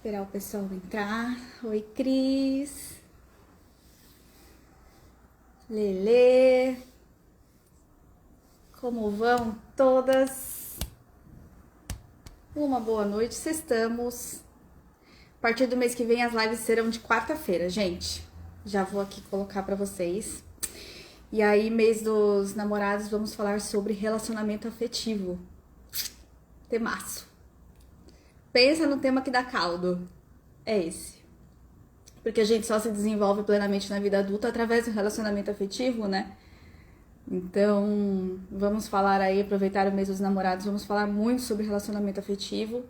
Esperar o pessoal entrar. Oi, Cris. Lelê. Como vão todas? Uma boa noite, sextamos. A partir do mês que vem as lives serão de quarta-feira, gente. Já vou aqui colocar pra vocês. E aí, mês dos namorados, vamos falar sobre relacionamento afetivo. Temaço. Pensa no tema que dá caldo. É esse. Porque a gente só se desenvolve plenamente na vida adulta através do relacionamento afetivo, né? Então, vamos falar aí, aproveitar o mês dos namorados, vamos falar muito sobre relacionamento afetivo.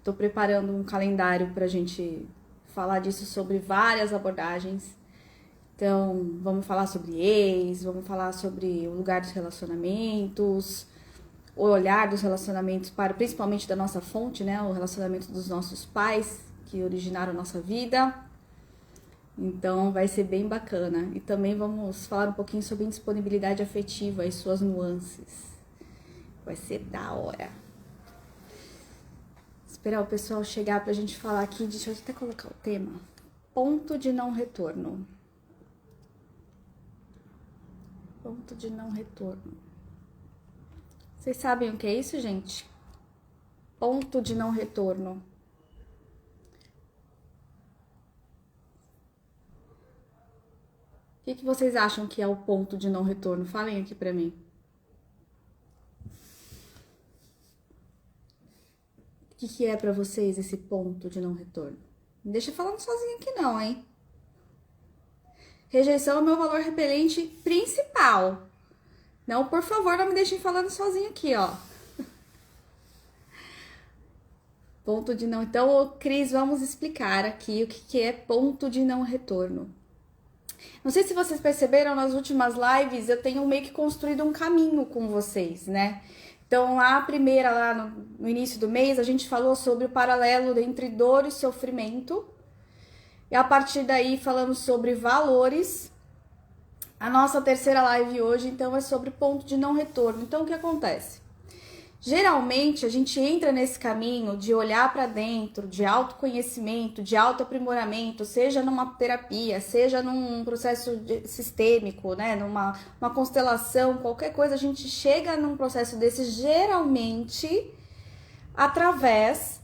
Tô preparando um calendário pra gente falar disso sobre várias abordagens. Então, vamos falar sobre ex, vamos falar sobre o lugar dos relacionamentos, o olhar dos relacionamentos para, principalmente da nossa fonte, né? O relacionamento dos nossos pais, que originaram a nossa vida. Então, vai ser bem bacana. E também vamos falar um pouquinho sobre indisponibilidade afetiva e suas nuances. Vai ser da hora. Esperar o pessoal chegar pra gente falar aqui. Deixa eu até colocar o tema. Ponto de não retorno. Ponto de não retorno. Vocês sabem o que é isso, gente? Ponto de não retorno. O que vocês acham que é o ponto de não retorno? Falem aqui pra mim. O que é pra vocês esse ponto de não retorno? Não deixa falando sozinha aqui não, hein? Rejeição é o meu valor repelente principal. Não, por favor, não me deixem falando sozinha aqui, ó. Ponto de não... Então, Cris, vamos explicar aqui o que é ponto de não retorno. Não sei se vocês perceberam, nas últimas lives eu tenho meio que construído um caminho com vocês, né? Então, a primeira, lá no início do mês, a gente falou sobre o paralelo entre dor e sofrimento. E a partir daí falamos sobre valores. A nossa terceira live hoje, então, é sobre ponto de não retorno. Então, o que acontece? Geralmente, a gente entra nesse caminho de olhar para dentro, de autoconhecimento, de autoaprimoramento, seja numa terapia, seja num processo sistêmico, né? Numa constelação, qualquer coisa, a gente chega num processo desse, geralmente, através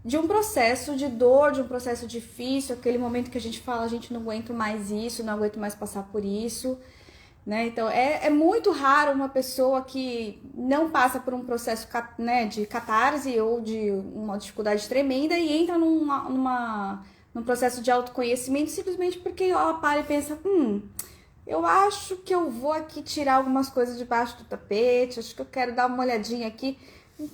de um processo de dor, de um processo difícil, aquele momento que a gente fala, a gente não aguenta mais isso, não aguento mais passar por isso, né? Então, é muito raro uma pessoa que não passa por um processo, né, de catarse ou de uma dificuldade tremenda e entra num processo de autoconhecimento simplesmente porque ela para e pensa, eu acho que eu vou aqui tirar algumas coisas debaixo do tapete, acho que eu quero dar uma olhadinha aqui,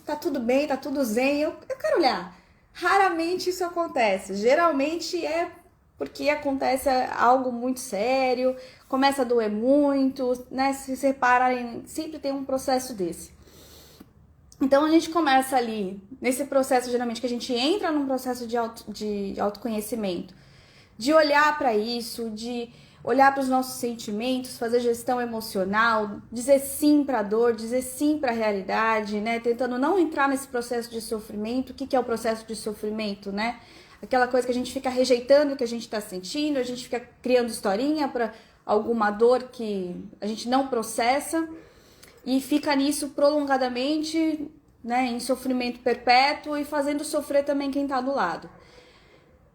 tá tudo bem, tá tudo zen, eu quero olhar. Raramente isso acontece, geralmente é porque acontece algo muito sério, começa a doer muito, né? Se separarem, sempre tem um processo desse. Então a gente começa ali, nesse processo, geralmente, que a gente entra num processo de autoconhecimento, de olhar para isso, de olhar para os nossos sentimentos, fazer gestão emocional, dizer sim para a dor, dizer sim para a realidade, né? Tentando não entrar nesse processo de sofrimento. O que é o processo de sofrimento, né? Aquela coisa que a gente fica rejeitando o que a gente está sentindo, a gente fica criando historinha para alguma dor que a gente não processa e fica nisso prolongadamente, né, em sofrimento perpétuo e fazendo sofrer também quem está do lado.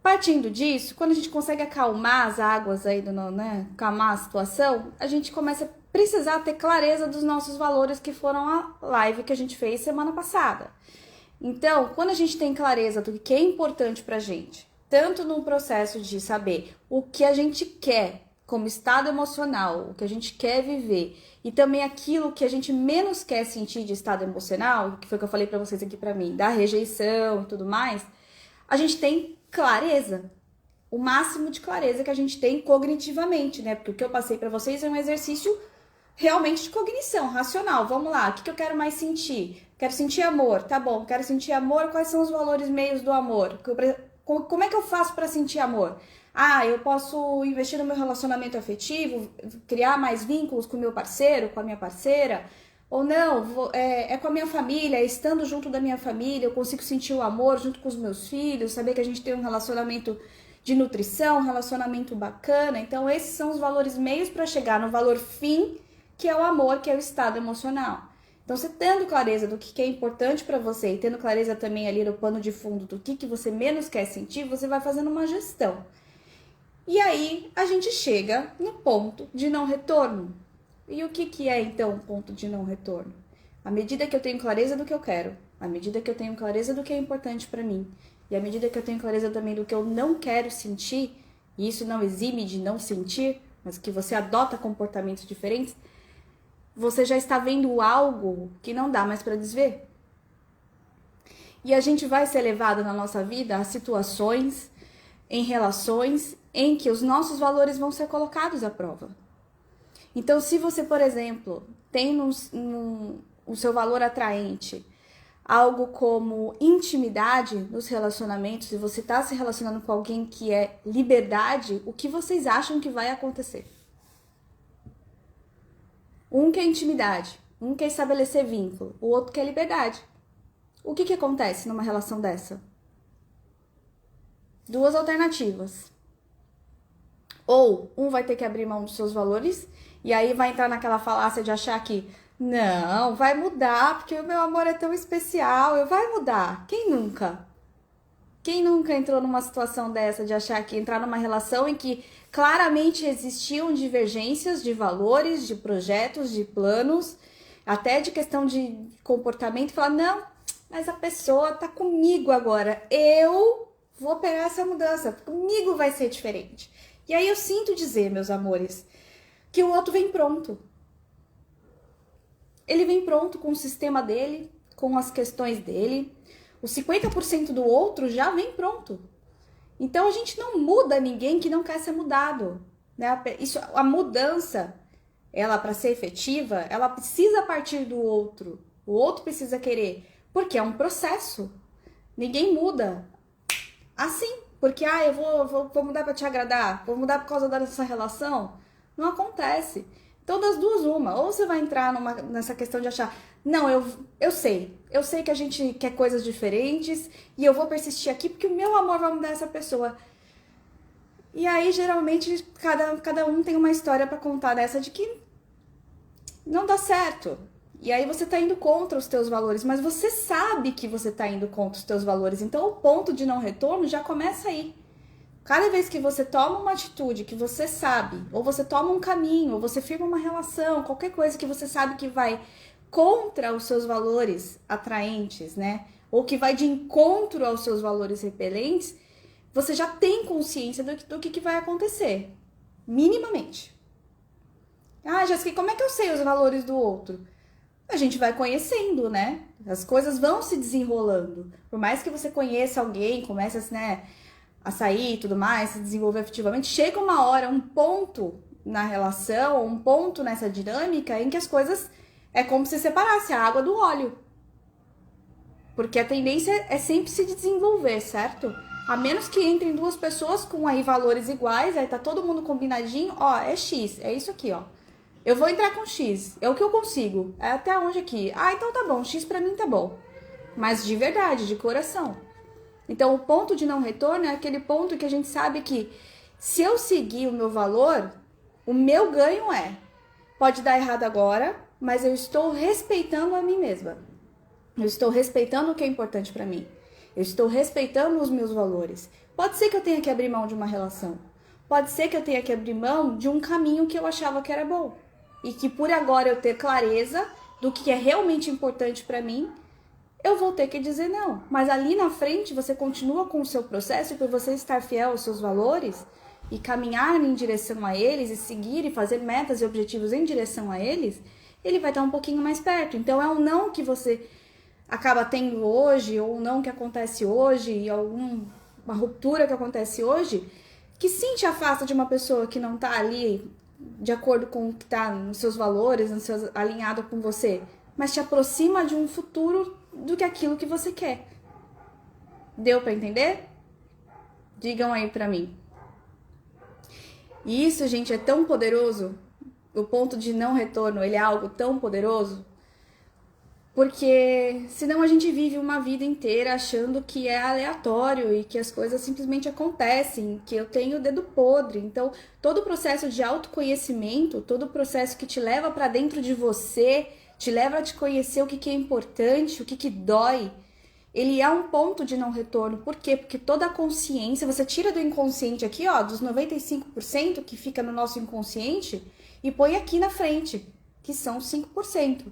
Partindo disso, quando a gente consegue acalmar as águas aí, né, acalmar a situação, a gente começa a precisar ter clareza dos nossos valores, que foram a live que a gente fez semana passada. Então, quando a gente tem clareza do que é importante pra gente, tanto no processo de saber o que a gente quer como estado emocional, o que a gente quer viver, e também aquilo que a gente menos quer sentir de estado emocional, que foi o que eu falei pra vocês aqui pra mim, da rejeição e tudo mais, a gente tem clareza, o máximo de clareza que a gente tem cognitivamente, né? Porque o que eu passei pra vocês é um exercício realmente de cognição, racional. Vamos lá, o que eu quero mais sentir? Quero sentir amor, tá bom, quero sentir amor, quais são os valores meios do amor? Como é que eu faço para sentir amor? Ah, eu posso investir no meu relacionamento afetivo, criar mais vínculos com o meu parceiro, com a minha parceira, Ou não, é com a minha família, estando junto da minha família, eu consigo sentir o amor junto com os meus filhos, saber que a gente tem um relacionamento de nutrição, um relacionamento bacana. Então, esses são os valores meios para chegar no valor fim, que é o amor, que é o estado emocional. Então, você tendo clareza do que é importante para você e tendo clareza também ali no pano de fundo do que você menos quer sentir, você vai fazendo uma gestão. E aí, a gente chega no ponto de não retorno. E o que é, então, o ponto de não retorno? À medida que eu tenho clareza do que eu quero, à medida que eu tenho clareza do que é importante para mim, e à medida que eu tenho clareza também do que eu não quero sentir, e isso não exime de não sentir, mas que você adota comportamentos diferentes, você já está vendo algo que não dá mais para desver. E a gente vai ser levado na nossa vida a situações, em relações, em que os nossos valores vão ser colocados à prova. Então, se você, por exemplo, tem o seu valor atraente algo como intimidade nos relacionamentos, e você está se relacionando com alguém que é liberdade, o que vocês acham que vai acontecer? Um quer intimidade, um quer estabelecer vínculo, o outro quer liberdade. O que acontece numa relação dessa? Duas alternativas. Ou um vai ter que abrir mão dos seus valores, e aí vai entrar naquela falácia de achar que não, vai mudar, porque o meu amor é tão especial, vai mudar. Quem nunca? Quem nunca entrou numa situação dessa de achar que entrar numa relação em que claramente existiam divergências de valores, de projetos, de planos, até de questão de comportamento, e falar, não, mas a pessoa tá comigo agora, eu vou pegar essa mudança, comigo vai ser diferente. E aí eu sinto dizer, meus amores, que o outro vem pronto. Ele vem pronto com o sistema dele, com as questões dele. Os 50% do outro já vem pronto. Então a gente não muda ninguém que não quer ser mudado, né? Isso, a mudança, ela para ser efetiva, ela precisa partir do outro. O outro precisa querer, porque é um processo. Ninguém muda assim, porque eu vou mudar para te agradar, vou mudar por causa dessa relação. Não acontece. Então, das duas, uma. Ou você vai entrar nessa questão de achar, não, eu sei que a gente quer coisas diferentes e eu vou persistir aqui porque o meu amor vai mudar essa pessoa. E aí, geralmente, cada um tem uma história para contar dessa de que não dá certo. E aí você tá indo contra os teus valores, mas você sabe que você tá indo contra os teus valores. Então, o ponto de não retorno já começa aí. Cada vez que você toma uma atitude que você sabe, ou você toma um caminho, ou você firma uma relação, qualquer coisa que você sabe que vai contra os seus valores atraentes, né? Ou que vai de encontro aos seus valores repelentes, você já tem consciência do que vai acontecer. Minimamente. Jéssica, como é que eu sei os valores do outro? A gente vai conhecendo, né? As coisas vão se desenrolando. Por mais que você conheça alguém, comece, né, a sair e tudo mais, se desenvolver afetivamente, chega uma hora, um ponto na relação, um ponto nessa dinâmica em que as coisas é como se separasse a água do óleo. Porque a tendência é sempre se desenvolver, certo? A menos que entrem duas pessoas com aí valores iguais, aí tá todo mundo combinadinho, é X, é isso aqui, Eu vou entrar com X, é o que eu consigo, é até onde aqui? Então tá bom, X pra mim tá bom. Mas de verdade, de coração. Então, o ponto de não retorno é aquele ponto que a gente sabe que se eu seguir o meu valor, o meu ganho pode dar errado agora, mas eu estou respeitando a mim mesma. Eu estou respeitando o que é importante para mim. Eu estou respeitando os meus valores. Pode ser que eu tenha que abrir mão de uma relação. Pode ser que eu tenha que abrir mão de um caminho que eu achava que era bom. E que por agora eu ter clareza do que é realmente importante para mim, eu vou ter que dizer não. Mas ali na frente você continua com o seu processo, e por você estar fiel aos seus valores e caminhar em direção a eles e seguir e fazer metas e objetivos em direção a eles, ele vai estar um pouquinho mais perto. Então é um não que você acaba tendo hoje, ou um não que acontece hoje, e alguma ruptura que acontece hoje, que sim te afasta de uma pessoa que não tá ali de acordo com o que tá nos seus valores, alinhado com você, mas te aproxima de um futuro do que aquilo que você quer. Deu para entender? Digam aí para mim. E isso, gente, é tão poderoso. O ponto de não retorno, ele é algo tão poderoso, Porque senão a gente vive uma vida inteira achando que é aleatório e que as coisas simplesmente acontecem, que eu tenho o dedo podre. Então, todo o processo de autoconhecimento, todo o processo que te leva para dentro de você, te leva a te conhecer o que que é importante, o que que dói, ele é um ponto de não retorno. Por quê? Porque toda a consciência, você tira do inconsciente aqui, ó, dos 95% que fica no nosso inconsciente e põe aqui na frente, que são os 5%.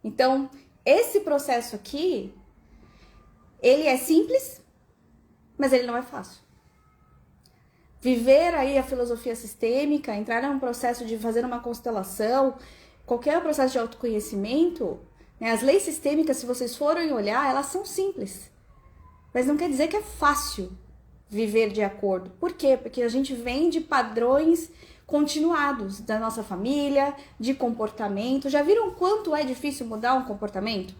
Então, esse processo aqui, ele é simples, mas ele não é fácil. Viver aí a filosofia sistêmica, entrar num processo de fazer uma constelação, qualquer processo de autoconhecimento, né, as leis sistêmicas, se vocês forem olhar, elas são simples. Mas não quer dizer que é fácil viver de acordo. Por quê? Porque a gente vem de padrões continuados da nossa família, de comportamento. Já viram quanto é difícil mudar um comportamento?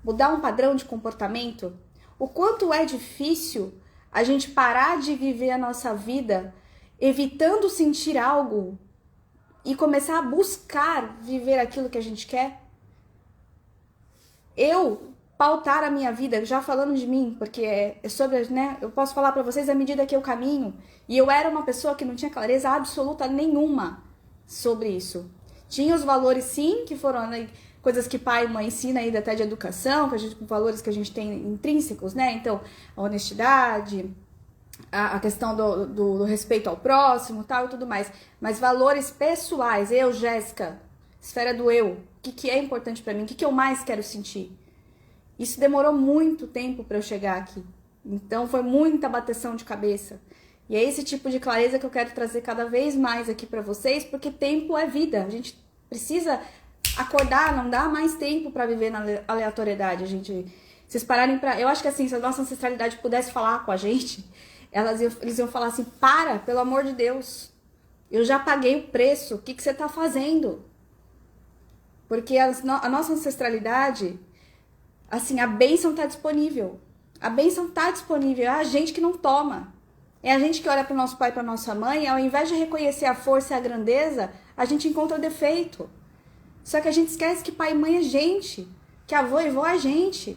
Mudar um padrão de comportamento? O quanto é difícil a gente parar de viver a nossa vida evitando sentir algo e começar a buscar viver aquilo que a gente quer? Eu pautar a minha vida, já falando de mim, porque é sobre, né, eu posso falar pra vocês à medida que eu caminho, e eu era uma pessoa que não tinha clareza absoluta nenhuma sobre isso. Tinha os valores sim, que foram, né, coisas que pai e mãe ensina aí até de educação, valores que a gente tem intrínsecos, né, então a honestidade, a questão do respeito ao próximo, tal e tudo mais, mas valores pessoais, eu, Jéssica, esfera do eu, o que é importante pra mim, o que eu mais quero sentir. Isso demorou muito tempo para eu chegar aqui. Então foi muita bateção de cabeça. E é esse tipo de clareza que eu quero trazer cada vez mais aqui para vocês, porque tempo é vida. A gente precisa acordar, não dá mais tempo para viver na aleatoriedade. Vocês pararem para, eu acho que assim, se a nossa ancestralidade pudesse falar com a gente, eles iam falar assim: "Para, pelo amor de Deus. Eu já paguei o preço. O que você tá fazendo?" Porque a nossa ancestralidade, assim, a bênção tá disponível. A bênção tá disponível. É a gente que não toma. É a gente que olha para o nosso pai e para nossa mãe, e ao invés de reconhecer a força e a grandeza, a gente encontra o defeito. Só que a gente esquece que pai e mãe é gente, que avô e vó é gente.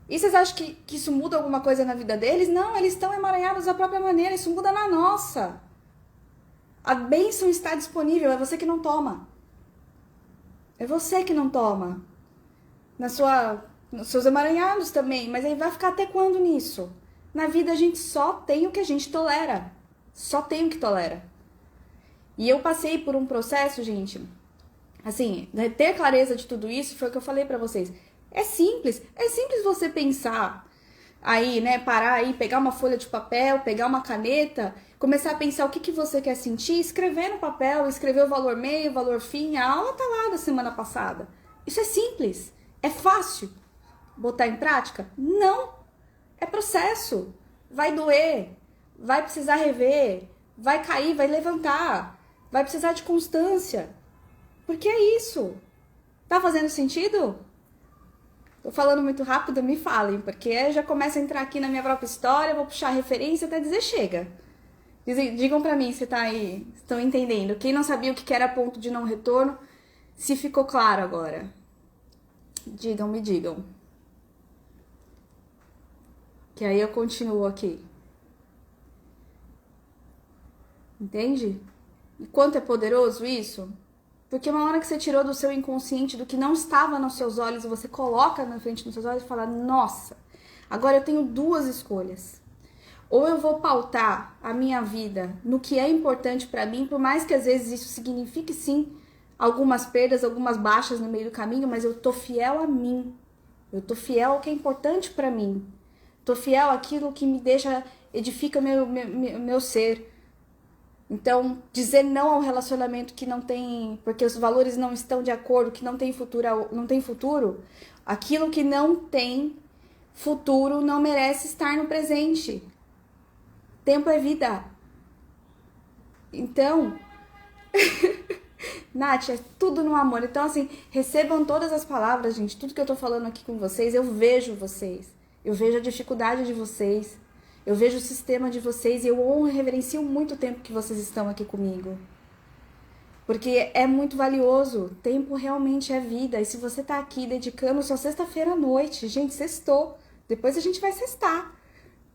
E vocês acham que isso muda alguma coisa na vida deles? Não, eles estão emaranhados da própria maneira, isso muda na nossa. A bênção está disponível, é você que não toma. É você que não toma. Nos seus emaranhados também, mas aí vai ficar até quando nisso? Na vida a gente só tem o que a gente tolera. Só tem o que tolera. E eu passei por um processo, gente, assim, ter clareza de tudo isso foi o que eu falei pra vocês. É simples você pensar aí, né, parar aí, pegar uma folha de papel, pegar uma caneta, começar a pensar o que você quer sentir, escrever no papel, escrever o valor meio, o valor fim, a aula tá lá da semana passada. Isso é simples. É fácil botar em prática? Não. É processo. Vai doer. Vai precisar rever. Vai cair, vai levantar. Vai precisar de constância. Porque é isso. Tá fazendo sentido? Tô falando muito rápido, me falem, porque eu já começo a entrar aqui na minha própria história, vou puxar referência até dizer chega. Digam pra mim se tá aí, estão entendendo. Quem não sabia o que era ponto de não retorno, se ficou claro agora. Me digam. Que aí eu continuo aqui. Entende? E quanto é poderoso isso? Porque uma hora que você tirou do seu inconsciente, do que não estava nos seus olhos, você coloca na frente dos seus olhos e fala: nossa, agora eu tenho duas escolhas. Ou eu vou pautar a minha vida no que é importante pra mim, por mais que às vezes isso signifique sim algumas perdas, algumas baixas no meio do caminho, mas eu tô fiel a mim. Eu tô fiel ao que é importante pra mim. Tô fiel àquilo que me deixa, edifica meu ser. Então, dizer não ao relacionamento que não tem, porque os valores não estão de acordo, que não tem futuro, aquilo que não tem futuro não merece estar no presente. Tempo é vida. Então, Nath, é tudo no amor. Então, assim, recebam todas as palavras, gente. Tudo que eu tô falando aqui com vocês, eu vejo vocês. Eu vejo a dificuldade de vocês. Eu vejo o sistema de vocês e eu honro e reverencio muito o tempo que vocês estão aqui comigo. Porque é muito valioso. Tempo realmente é vida. E se você tá aqui dedicando sua sexta-feira à noite, gente, sextou. Depois a gente vai sextar.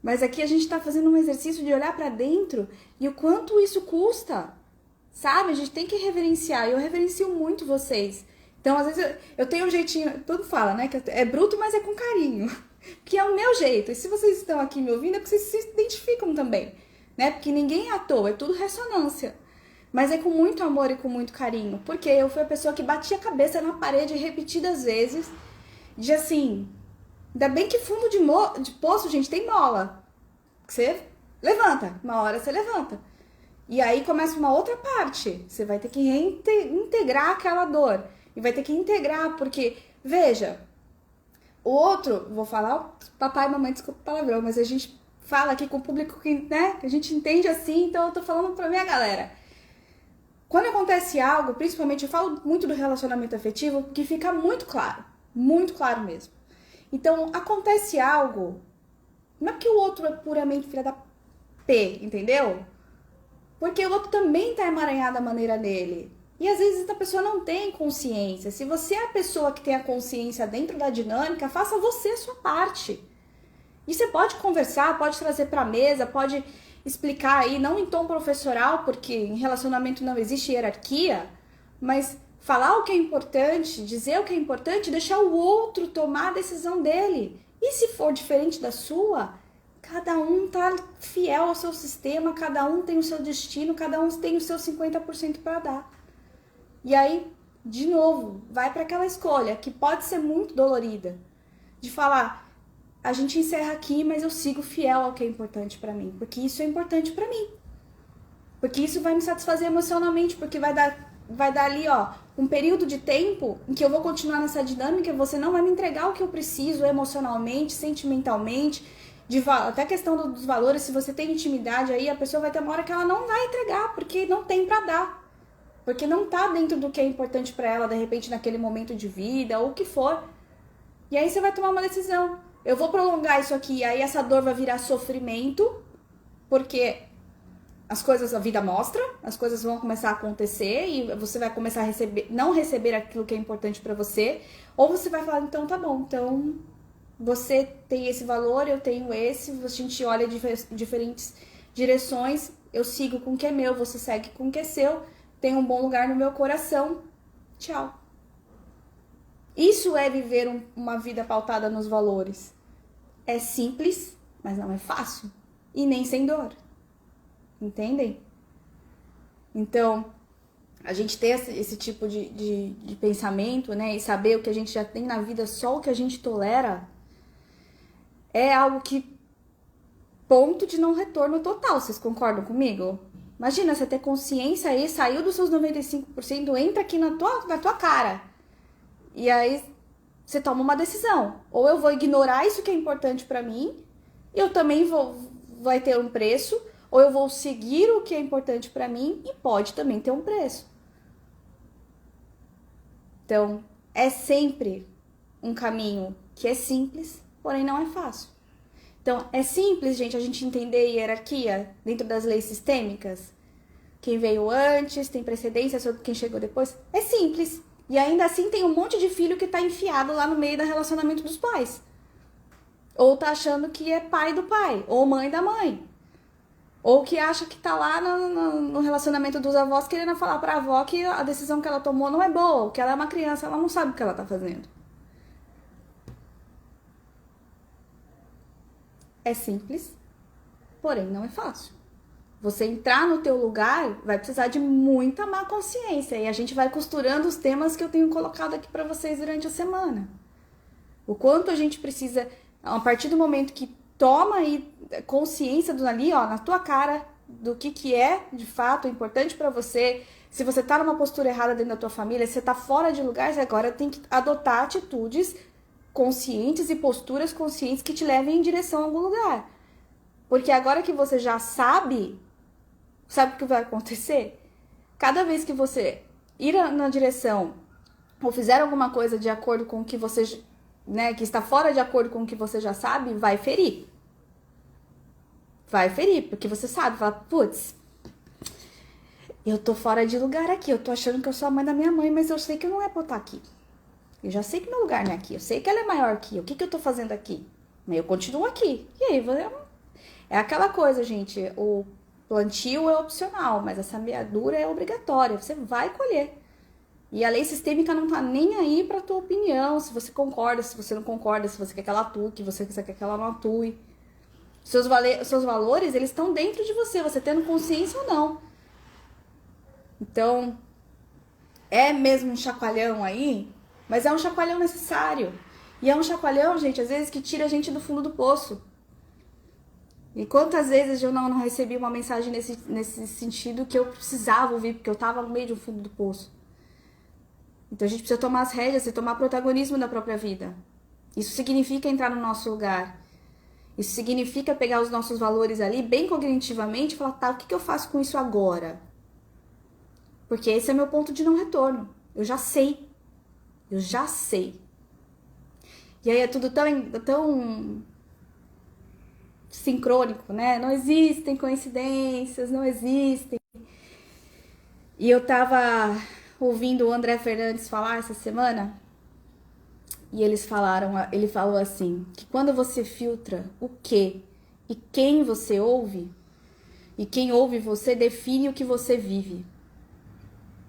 Mas aqui a gente tá fazendo um exercício de olhar pra dentro e o quanto isso custa. Sabe? A gente tem que reverenciar. E eu reverencio muito vocês. Então, às vezes, eu tenho um jeitinho... Todo fala, né? Que é bruto, mas é com carinho. Que é o meu jeito. E se vocês estão aqui me ouvindo, é porque vocês se identificam também. Né? Porque ninguém é à toa. É tudo ressonância. Mas é com muito amor e com muito carinho. Porque eu fui a pessoa que batia a cabeça na parede repetidas vezes. De assim... Ainda bem que fundo de poço, gente, tem mola. Você levanta. Uma hora você levanta. E aí começa uma outra parte. Você vai ter que reintegrar aquela dor. E vai ter que integrar, porque... Veja, o outro... Vou falar papai e mamãe, desculpa o palavrão, mas a gente fala aqui com o público que, né, que a gente entende assim, então eu tô falando pra minha galera. Quando acontece algo, principalmente eu falo muito do relacionamento afetivo, porque fica muito claro mesmo. Então, acontece algo, não é porque o outro é puramente filha da P, entendeu? Porque o outro também tá emaranhado a maneira dele. E às vezes a pessoa não tem consciência. Se você é a pessoa que tem a consciência dentro da dinâmica, faça você a sua parte. E você pode conversar, pode trazer pra mesa, pode explicar aí, não em tom professoral, porque em relacionamento não existe hierarquia, mas falar o que é importante, dizer o que é importante, deixar o outro tomar a decisão dele. E se for diferente da sua, cada um tá fiel ao seu sistema, cada um tem o seu destino, cada um tem o seu 50% para dar. E aí, de novo, vai para aquela escolha que pode ser muito dolorida, de falar, a gente encerra aqui, mas eu sigo fiel ao que é importante para mim, porque isso é importante para mim. Porque isso vai me satisfazer emocionalmente, porque vai dar ali, ó, um período de tempo em que eu vou continuar nessa dinâmica e você não vai me entregar o que eu preciso emocionalmente, sentimentalmente, até a questão dos valores. Se você tem intimidade aí, a pessoa vai ter uma hora que ela não vai entregar, porque não tem pra dar. Porque não tá dentro do que é importante pra ela, de repente, naquele momento de vida, ou o que for. E aí você vai tomar uma decisão. Eu vou prolongar isso aqui, e aí essa dor vai virar sofrimento, porque as coisas, a vida mostra, as coisas vão começar a acontecer e você vai começar a não receber aquilo que é importante pra você, ou você vai falar, então tá bom, então você tem esse valor, eu tenho esse, a gente olha diferentes direções, eu sigo com o que é meu, você segue com o que é seu, tem um bom lugar no meu coração, tchau. Isso é viver uma vida pautada nos valores. É simples, mas não é fácil e nem sem dor. Entendem? Então, a gente ter esse tipo de pensamento, né? E saber o que a gente já tem na vida, só o que a gente tolera, é algo que... ponto de não retorno total. Vocês concordam comigo? Imagina, você ter consciência aí, saiu dos seus 95%, entra aqui na tua cara. E aí, você toma uma decisão. Ou eu vou ignorar isso que é importante pra mim, eu também vai ter um preço... ou eu vou seguir o que é importante para mim e pode também ter um preço. Então, é sempre um caminho que é simples, porém não é fácil. Então, é simples, gente, a gente entender a hierarquia dentro das leis sistêmicas? Quem veio antes, tem precedência sobre quem chegou depois? É simples. E ainda assim tem um monte de filho que tá enfiado lá no meio do relacionamento dos pais. Ou tá achando que é pai do pai, ou mãe da mãe. Ou que acha que tá lá no relacionamento dos avós querendo falar pra avó que a decisão que ela tomou não é boa, que ela é uma criança, ela não sabe o que ela tá fazendo. É simples, porém não é fácil. Você entrar no teu lugar vai precisar de muita má consciência. E a gente vai costurando os temas que eu tenho colocado aqui pra vocês durante a semana. O quanto a gente precisa, a partir do momento que toma aí consciência do ali, ó, na tua cara, do que é de fato importante pra você. Se você tá numa postura errada dentro da tua família, se você tá fora de lugar, você agora tem que adotar atitudes conscientes e posturas conscientes que te levem em direção a algum lugar. Porque agora que você já sabe o que vai acontecer? Cada vez que você ir na direção ou fizer alguma coisa de acordo com o que você, né, que está fora de acordo com o que você já sabe, vai ferir. Vai ferir, porque você sabe, fala, putz, Eu tô fora de lugar aqui, eu tô achando que eu sou a mãe da minha mãe, mas eu sei que não é pra eu estar aqui. Eu já sei que meu lugar não é aqui, eu sei que ela é maior que eu. O que eu tô fazendo aqui? Mas eu continuo aqui. E aí, é aquela coisa, gente, o plantio é opcional, mas a semeadura é obrigatória, você vai colher. E a lei sistêmica não tá nem aí pra tua opinião, se você concorda, se você não concorda, se você quer que ela atue, que você quer que ela não atue. Seus valores, eles estão dentro de você tendo consciência ou não. Então, é mesmo um chacoalhão aí, mas é um chacoalhão necessário. E é um chacoalhão, gente, às vezes que tira a gente do fundo do poço. E quantas vezes eu não recebi uma mensagem nesse sentido que eu precisava ouvir, porque eu tava no meio de um fundo do poço. Então a gente precisa tomar as rédeas e tomar protagonismo da própria vida. Isso significa entrar no nosso lugar. Isso significa pegar os nossos valores ali, bem cognitivamente, e falar, tá, o que eu faço com isso agora? Porque esse é meu ponto de não retorno. Eu já sei. Eu já sei. E aí é tudo tão sincrônico, né? Não existem coincidências, não existem. E eu tava ouvindo o André Fernandes falar essa semana, e ele falou assim, que quando você filtra o que e quem você ouve, e quem ouve você define o que você vive.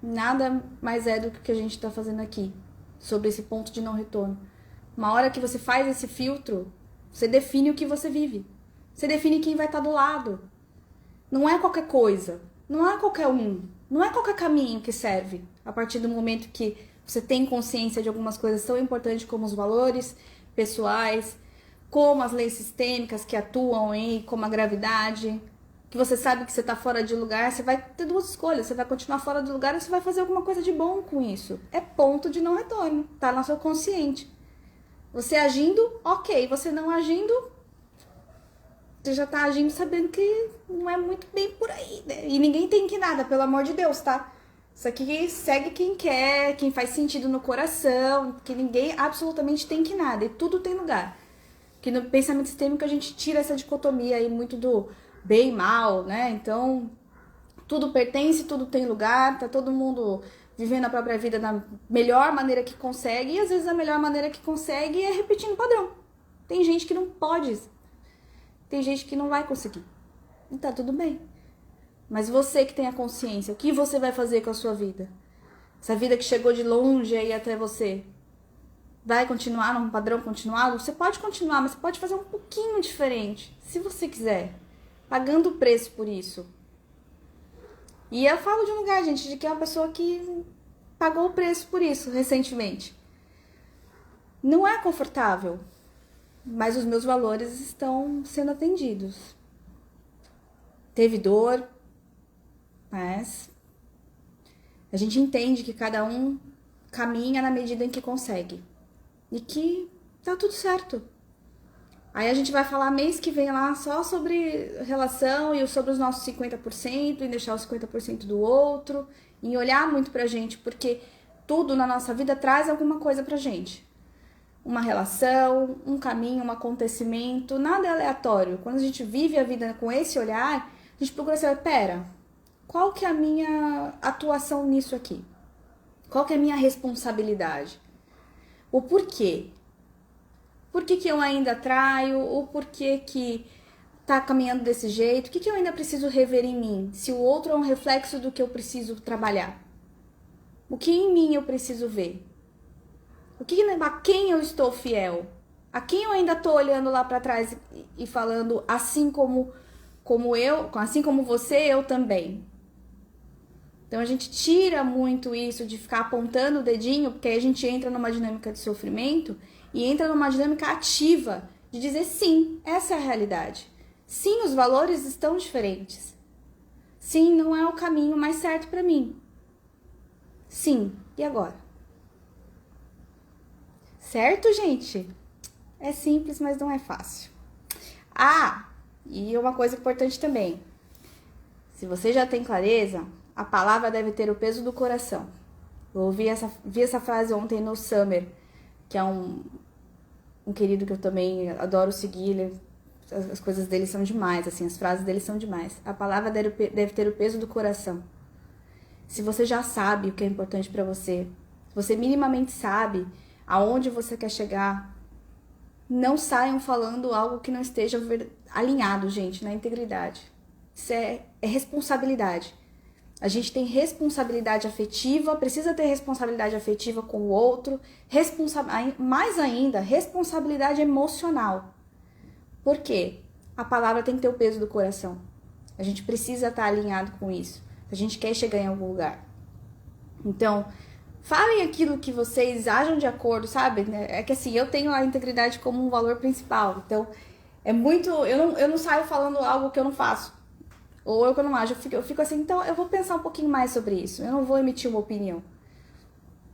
Nada mais é do que a gente tá fazendo aqui, sobre esse ponto de não retorno. Uma hora que você faz esse filtro, você define o que você vive. Você define quem vai estar do lado. Não é qualquer coisa. Não é qualquer um. Não é qualquer caminho que serve. A partir do momento que você tem consciência de algumas coisas tão importantes como os valores pessoais, como as leis sistêmicas que atuam aí, como a gravidade, que você sabe que você está fora de lugar, você vai ter duas escolhas. Você vai continuar fora do lugar ou você vai fazer alguma coisa de bom com isso. É ponto de não retorno. Tá no seu consciente. Você agindo, ok. Você não agindo, você já tá agindo sabendo que não é muito bem por aí, né? E ninguém tem que nada, pelo amor de Deus, tá? Isso aqui segue quem quer, quem faz sentido no coração, que ninguém absolutamente tem que nada. E tudo tem lugar. Que no pensamento sistêmico a gente tira essa dicotomia aí muito do bem e mal, né? Então, tudo pertence, tudo tem lugar, tá todo mundo vivendo a própria vida da melhor maneira que consegue, e às vezes a melhor maneira que consegue é repetindo o padrão. Tem gente que não pode, tem gente que não vai conseguir. E tá tudo bem. Mas você que tem a consciência, o que você vai fazer com a sua vida? Essa vida que chegou de longe aí até você, vai continuar num padrão continuado? Você pode continuar, mas você pode fazer um pouquinho diferente, se você quiser, pagando o preço por isso. E eu falo de um lugar, gente, de que é uma pessoa que pagou o preço por isso recentemente. Não é confortável, mas os meus valores estão sendo atendidos. Teve dor, mas a gente entende que cada um caminha na medida em que consegue. E que tá tudo certo. Aí a gente vai falar mês que vem lá só sobre relação e sobre os nossos 50% e deixar os 50% do outro, e olhar muito pra gente, porque tudo na nossa vida traz alguma coisa pra gente. Uma relação, um caminho, um acontecimento, nada é aleatório. Quando a gente vive a vida com esse olhar, a gente procura saber, pera, qual que é a minha atuação nisso aqui? Qual que é a minha responsabilidade? O porquê? Por que eu ainda traio? O porquê que tá caminhando desse jeito? O que eu ainda preciso rever em mim? Se o outro é um reflexo do que eu preciso trabalhar. O que em mim eu preciso ver? A quem eu estou fiel? A quem eu ainda tô olhando lá para trás e falando assim como você, eu também. Então a gente tira muito isso de ficar apontando o dedinho, porque aí a gente entra numa dinâmica de sofrimento e entra numa dinâmica ativa de dizer sim, essa é a realidade. Sim, os valores estão diferentes. Sim, não é o caminho mais certo para mim. Sim, e agora? Certo, gente? É simples, mas não é fácil. Ah, e uma coisa importante também. Se você já tem clareza, a palavra deve ter o peso do coração. Eu vi essa frase ontem no Summer, que é um querido que eu também adoro seguir. As coisas dele são demais, assim, as frases dele são demais. A palavra deve ter o peso do coração. se você já sabe o que é importante para você, se você minimamente sabe aonde você quer chegar, não saiam falando algo que não esteja alinhado, gente, na integridade. Isso é responsabilidade. A gente tem responsabilidade afetiva, precisa ter responsabilidade afetiva com o outro, mais ainda, responsabilidade emocional. Por quê? A palavra tem que ter o peso do coração. A gente precisa estar alinhado com isso. A gente quer chegar em algum lugar. Então, falem aquilo que vocês ajam de acordo, sabe? É que assim, eu tenho a integridade como um valor principal. Então, é muito... Eu não saio falando algo que eu não faço. Ou eu que eu não ajo. Eu fico assim, então eu vou pensar um pouquinho mais sobre isso. Eu não vou emitir uma opinião.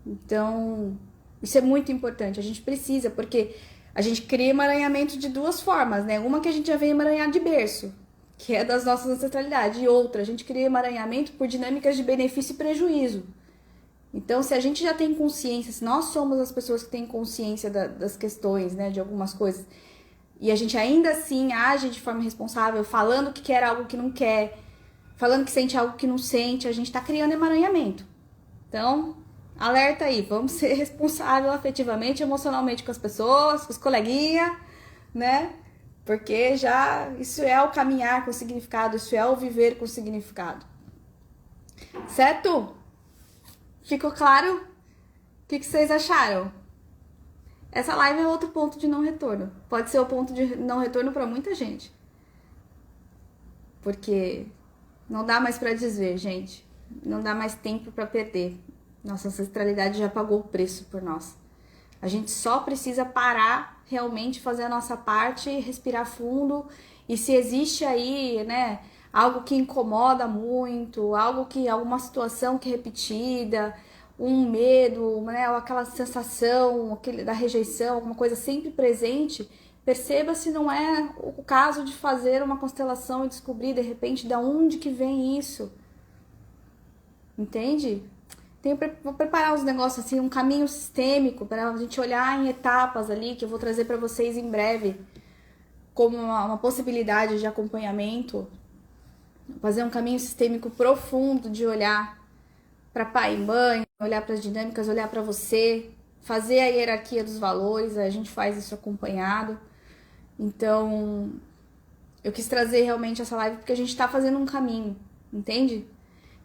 Então, isso é muito importante. A gente precisa, porque a gente cria emaranhamento de duas formas, né? Uma que a gente já vem emaranhar de berço, que é das nossas ancestralidades. E outra, a gente cria emaranhamento por dinâmicas de benefício e prejuízo. Então, se a gente já tem consciência, se nós somos as pessoas que têm consciência das questões, né, de algumas coisas, e a gente ainda assim age de forma responsável, falando que quer algo que não quer, falando que sente algo que não sente, a gente tá criando emaranhamento. Então, alerta aí, vamos ser responsável afetivamente, emocionalmente com as pessoas, com os coleguinhas, né? Porque já isso é o caminhar com significado, isso é o viver com significado. Certo? Ficou claro? O que vocês acharam? Essa live é outro ponto de não retorno. Pode ser o ponto de não retorno para muita gente. Porque não dá mais para desver, gente. Não dá mais tempo para perder. Nossa ancestralidade já pagou o preço por nós. A gente só precisa parar, realmente fazer a nossa parte, respirar fundo. E se existe aí, né, algo que incomoda muito, alguma situação que é repetida, um medo, né, ou aquela sensação da rejeição, alguma coisa sempre presente, perceba se não é o caso de fazer uma constelação e descobrir de repente de onde que vem isso. Entende? Vou preparar uns negócios assim, um caminho sistêmico para a gente olhar em etapas ali, que eu vou trazer para vocês em breve, como uma possibilidade de acompanhamento. Fazer um caminho sistêmico profundo de olhar para pai e mãe, olhar para as dinâmicas, olhar para você, fazer a hierarquia dos valores, a gente faz isso acompanhado. Então, eu quis trazer realmente essa live porque a gente está fazendo um caminho, entende?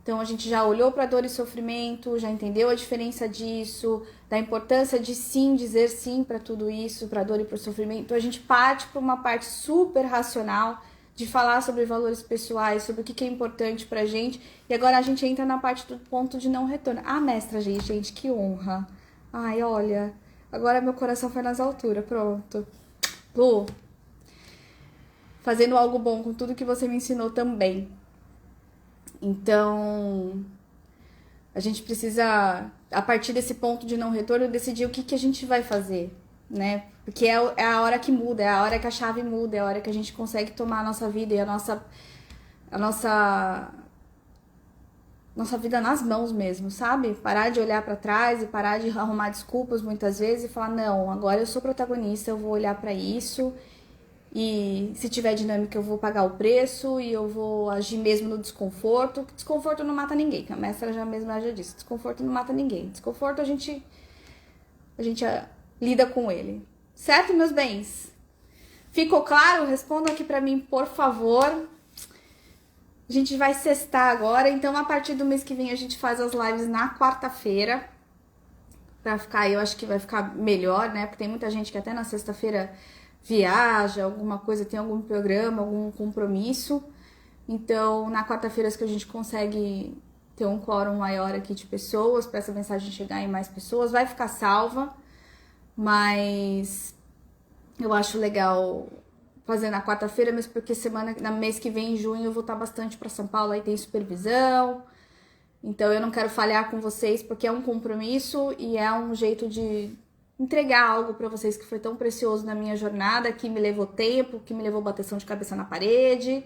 Então, a gente já olhou para dor e sofrimento, já entendeu a diferença disso, da importância de sim, dizer sim para tudo isso, para dor e para o sofrimento. Então, a gente parte para uma parte super racional, de falar sobre valores pessoais, sobre o que é importante pra gente. E agora a gente entra na parte do ponto de não retorno. Ah, mestra, gente, que honra. Ai, olha, agora meu coração foi nas alturas, pronto. Lu, fazendo algo bom com tudo que você me ensinou também. Então, a gente precisa, a partir desse ponto de não retorno, decidir o que a gente vai fazer, né? Porque é a hora que muda, é a hora que a chave muda, é a hora que a gente consegue tomar a nossa vida e a nossa vida nas mãos mesmo, sabe? Parar de olhar pra trás e parar de arrumar desculpas muitas vezes e falar, não, agora eu sou protagonista, eu vou olhar pra isso e se tiver dinâmica eu vou pagar o preço e eu vou agir mesmo no desconforto. Desconforto não mata ninguém, que a mestra já disse, desconforto não mata ninguém. Desconforto a gente lida com ele. Certo, meus bens? Ficou claro? Respondam aqui pra mim, por favor. A gente vai sextar agora, então a partir do mês que vem a gente faz as lives na quarta-feira. Pra ficar, eu acho que vai ficar melhor, né? Porque tem muita gente que até na sexta-feira viaja, alguma coisa, tem algum programa, algum compromisso. Então, na quarta-feira que a gente consegue ter um quórum maior aqui de pessoas, para essa mensagem chegar em mais pessoas, vai ficar salva. Mas eu acho legal fazer na quarta-feira, mesmo porque no mês que vem, em junho, eu vou estar bastante para São Paulo, aí tem supervisão. Então eu não quero falhar com vocês, porque é um compromisso e é um jeito de entregar algo para vocês que foi tão precioso na minha jornada, que me levou tempo, que me levou bateção de cabeça na parede,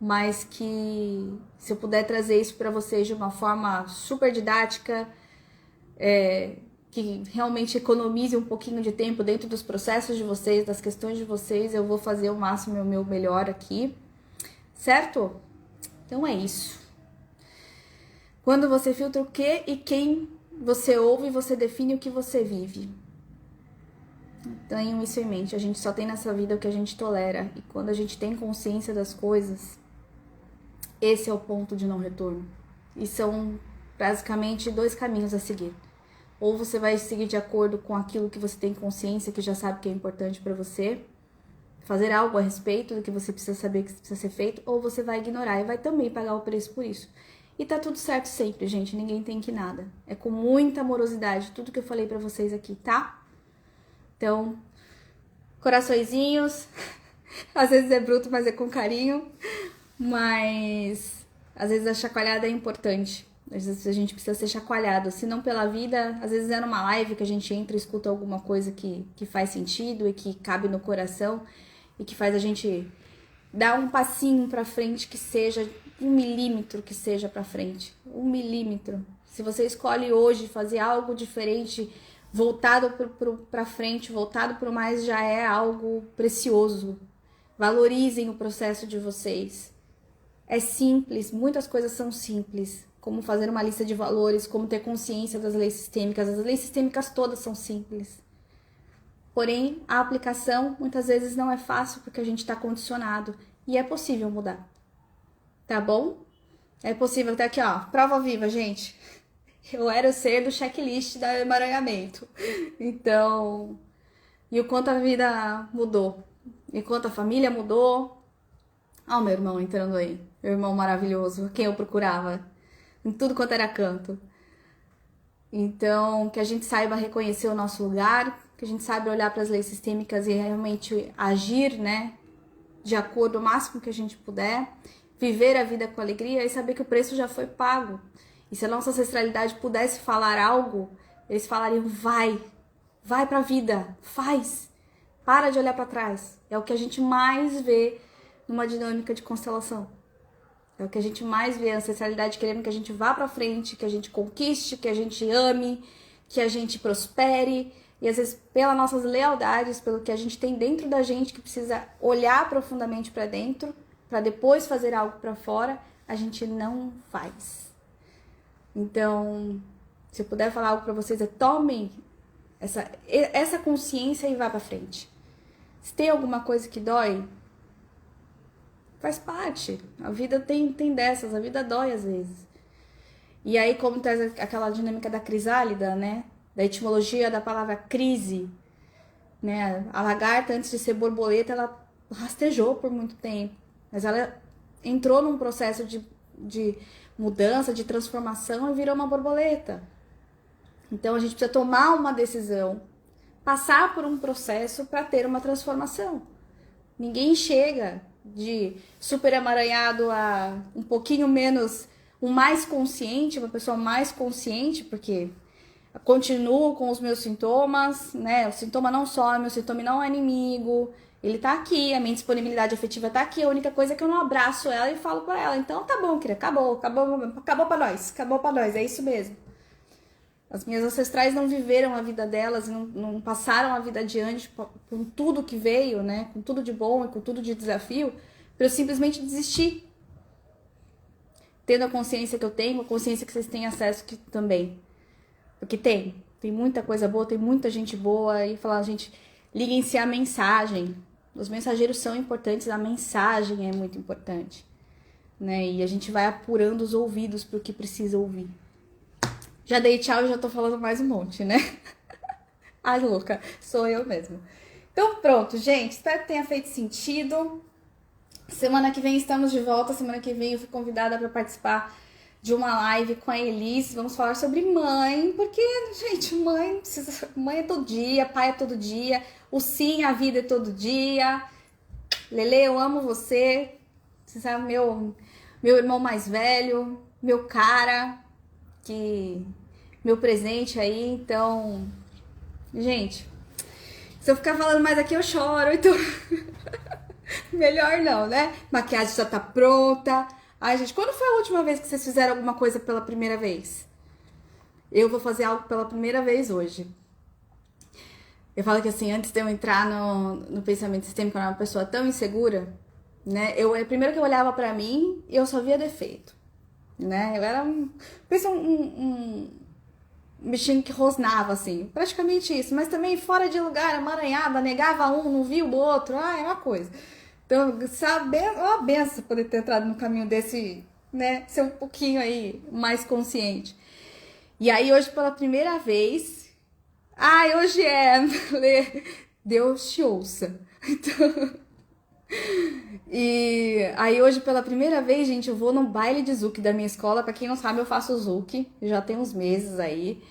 mas que se eu puder trazer isso para vocês de uma forma super didática, que realmente economize um pouquinho de tempo dentro dos processos de vocês, das questões de vocês, eu vou fazer o máximo e o meu melhor aqui, certo? Então é isso. Quando você filtra o que e quem você ouve, você define o que você vive. Tenham isso em mente. A gente só tem nessa vida o que a gente tolera. E quando a gente tem consciência das coisas, esse é o ponto de não retorno. E são basicamente 2 caminhos a seguir. Ou você vai seguir de acordo com aquilo que você tem consciência, que já sabe que é importante para você, fazer algo a respeito do que você precisa saber que precisa ser feito, ou você vai ignorar e vai também pagar o preço por isso. E tá tudo certo sempre, gente. Ninguém tem que nada. É com muita amorosidade tudo que eu falei pra vocês aqui, tá? Então, coraçõezinhos. Às vezes é bruto, mas é com carinho. Mas às vezes a chacoalhada é importante. Às vezes a gente precisa ser chacoalhado. Se não pela vida, às vezes é numa live que a gente entra e escuta alguma coisa que faz sentido e que cabe no coração e que faz a gente dar um passinho pra frente, que seja 1 milímetro, que seja pra frente. 1 milímetro. Se você escolhe hoje fazer algo diferente, voltado pra frente, voltado pro mais, já é algo precioso. Valorizem o processo de vocês. É simples, muitas coisas são simples. Como fazer uma lista de valores, como ter consciência das leis sistêmicas. As leis sistêmicas todas são simples. Porém, a aplicação muitas vezes não é fácil porque a gente está condicionado. E é possível mudar. Tá bom? É possível. Até aqui, ó. Prova viva, gente. Eu era o ser do checklist do emaranhamento. Então, e o quanto a vida mudou. E quanto a família mudou. Ó, o meu irmão entrando aí. Meu irmão maravilhoso. Quem eu procurava. Em tudo quanto era canto. Então, que a gente saiba reconhecer o nosso lugar. Que a gente saiba olhar para as leis sistêmicas e realmente agir, né? De acordo o máximo que a gente puder. Viver a vida com alegria e saber que o preço já foi pago. E se a nossa ancestralidade pudesse falar algo, eles falariam: vai pra vida, faz, para de olhar pra trás. É o que a gente mais vê numa dinâmica de constelação. É o que a gente mais vê, a ancestralidade querendo que a gente vá pra frente, que a gente conquiste, que a gente ame, que a gente prospere. E às vezes, pelas nossas lealdades, pelo que a gente tem dentro da gente, que precisa olhar profundamente pra dentro, pra depois fazer algo pra fora, a gente não faz. Então, se eu puder falar algo pra vocês, é tomem essa consciência e vá pra frente. Se tem alguma coisa que dói, faz parte. A vida tem dessas, a vida dói às vezes. E aí, como traz aquela dinâmica da crisálida, né? Da etimologia da palavra crise, né? A lagarta, antes de ser borboleta, ela rastejou por muito tempo. Mas ela entrou num processo de mudança, de transformação e virou uma borboleta. Então a gente precisa tomar uma decisão, passar por um processo para ter uma transformação. Ninguém chega de super emaranhado a um pouquinho menos, um mais consciente, uma pessoa mais consciente, porque continuo com os meus sintomas, né? O sintoma não some, meu sintoma não é inimigo. Ele tá aqui, a minha disponibilidade afetiva tá aqui, a única coisa é que eu não abraço ela e falo pra ela: então tá bom, querida, acabou pra nós, é isso mesmo. As minhas ancestrais não viveram a vida delas, não passaram a vida adiante com tudo que veio, né, com tudo de bom e com tudo de desafio, pra eu simplesmente desistir. Tendo a consciência que eu tenho, a consciência que vocês têm acesso que, também. Porque tem muita coisa boa, tem muita gente boa, e falar, gente, liguem-se à mensagem. Os mensageiros são importantes, a mensagem é muito importante, né? E a gente vai apurando os ouvidos pro que precisa ouvir. Já dei tchau e já tô falando mais um monte, né? Ai, louca, sou eu mesmo. Então pronto, gente, espero que tenha feito sentido. Semana que vem estamos de volta, semana que vem eu fui convidada para participar de uma live com a Elis. Vamos falar sobre mãe, porque, gente, mãe é todo dia, pai é todo dia, o sim, a vida é todo dia. Lele, eu amo você. Você sabe, meu irmão mais velho, meu cara, meu presente aí. Então, gente, se eu ficar falando mais aqui eu choro, então melhor não, né? Maquiagem já tá pronta. Ai, gente, quando foi a última vez que vocês fizeram alguma coisa pela primeira vez? Eu vou fazer algo pela primeira vez hoje. Eu falo que assim, antes de eu entrar no pensamento sistêmico, eu era uma pessoa tão insegura, né? Primeiro que eu olhava pra mim e eu só via defeito. né? Eu era pensa um bichinho que rosnava, assim, praticamente isso, mas também fora de lugar, amaranhada, negava um, não via o outro, é uma coisa. Então, sabe, é uma benção poder ter entrado no caminho desse, né, ser um pouquinho aí mais consciente. E aí hoje pela primeira vez, hoje é, Deus te ouça. Então, e aí hoje pela primeira vez, gente, eu vou no baile de Zouk da minha escola. Pra quem não sabe, eu faço Zouk, já tem uns meses aí.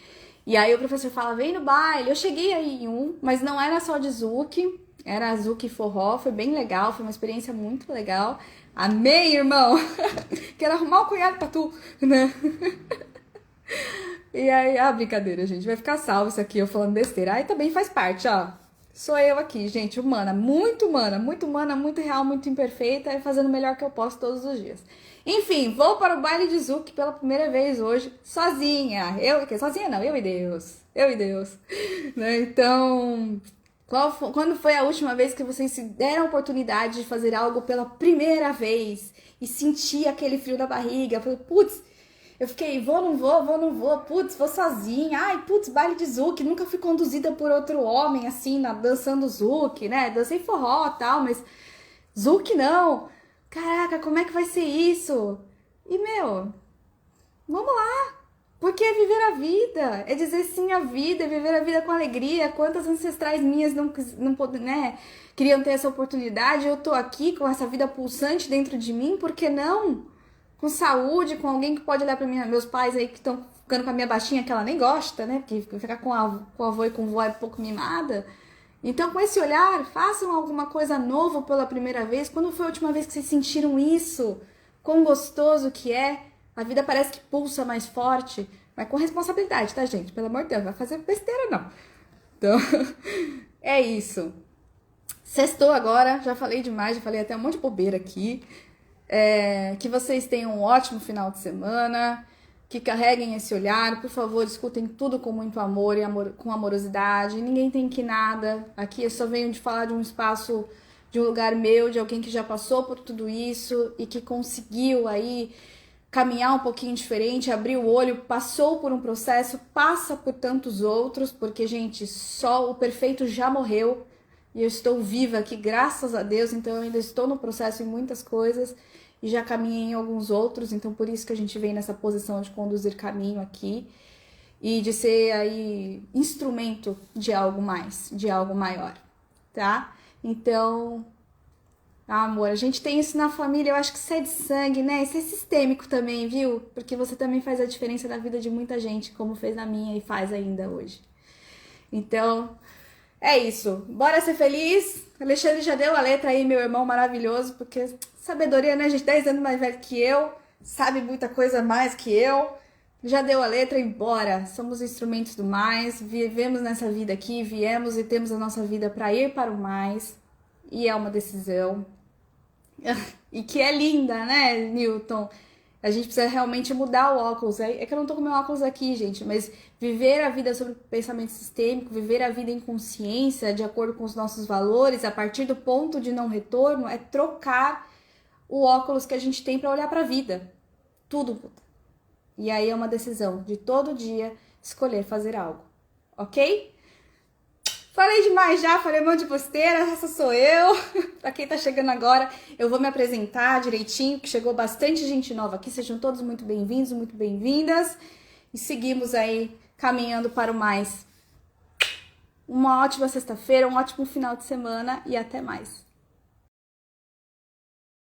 E aí o professor fala, vem no baile. Eu cheguei aí em um, mas não era só de Zouk, era Zouk forró, foi bem legal, foi uma experiência muito legal. Amei, irmão! Quero arrumar um cunhado pra tu, né? E aí, brincadeira, gente, vai ficar salvo isso aqui, eu falando besteira. Aí também faz parte, ó. Sou eu aqui, gente, humana, muito real, muito imperfeita e fazendo o melhor que eu posso todos os dias. Enfim, vou para o baile de Zouk pela primeira vez hoje, sozinha. Sozinha não, eu e Deus. Eu e Deus. Né? Então, quando foi a última vez que vocês se deram a oportunidade de fazer algo pela primeira vez e sentir aquele frio na barriga? Eu falei, putz, eu fiquei, vou, não vou, putz, vou sozinha. Ai, putz, baile de Zouk, nunca fui conduzida por outro homem, assim, dançando Zouk, né? Dancei forró e tal, mas Zouk não. Caraca, como é que vai ser isso? E, meu, vamos lá. Porque é viver a vida, é dizer sim à vida, é viver a vida com alegria. Quantas ancestrais minhas não né, queriam ter essa oportunidade? Eu tô aqui com essa vida pulsante dentro de mim, por que não? Com saúde, com alguém que pode olhar para meus pais aí que estão ficando com a minha baixinha, que ela nem gosta, né? Porque ficar com a avó e com vó é pouco mimada. Então, com esse olhar, façam alguma coisa nova pela primeira vez. Quando foi a última vez que vocês sentiram isso? Quão gostoso que é? A vida parece que pulsa mais forte, mas com responsabilidade, tá, gente? Pelo amor de Deus, não vai fazer besteira, não. Então, é isso. Sextou agora, já falei demais, já falei até um monte de bobeira aqui. Que vocês tenham um ótimo final de semana, que carreguem esse olhar, por favor, escutem tudo com muito amor e com amorosidade, ninguém tem que nada, aqui eu só venho de falar de um espaço, de um lugar meu, de alguém que já passou por tudo isso e que conseguiu aí caminhar um pouquinho diferente, abrir o olho, passou por um processo, passa por tantos outros, porque, gente, só o perfeito já morreu e eu estou viva aqui, graças a Deus, então eu ainda estou no processo em muitas coisas e já caminhei em alguns outros, então por isso que a gente vem nessa posição de conduzir caminho aqui e de ser aí instrumento de algo mais, de algo maior, tá? Então, amor, a gente tem isso na família, eu acho que isso é de sangue, né? Isso é sistêmico também, viu? Porque você também faz a diferença na vida de muita gente, como fez na minha e faz ainda hoje. Então, é isso. Bora ser feliz? Alexandre já deu a letra aí, meu irmão maravilhoso, porque sabedoria, né, gente? 10 anos mais velho que eu, sabe muita coisa mais que eu. Já deu a letra e bora. Somos instrumentos do mais, vivemos nessa vida aqui, viemos e temos a nossa vida para ir para o mais. E é uma decisão. E que é linda, né, Newton? A gente precisa realmente mudar o óculos. É que eu não tô com meu óculos aqui, gente, mas viver a vida sobre pensamento sistêmico, viver a vida em consciência, de acordo com os nossos valores, a partir do ponto de não retorno, é trocar o óculos que a gente tem para olhar para a vida. Tudo muda. E aí é uma decisão de todo dia escolher fazer algo, ok? Falei demais já, falei um monte de besteira, essa sou eu. Pra quem tá chegando agora, eu vou me apresentar direitinho, que chegou bastante gente nova aqui. Sejam todos muito bem-vindos, muito bem-vindas. E seguimos aí caminhando para o mais. Uma ótima sexta-feira, um ótimo final de semana e até mais.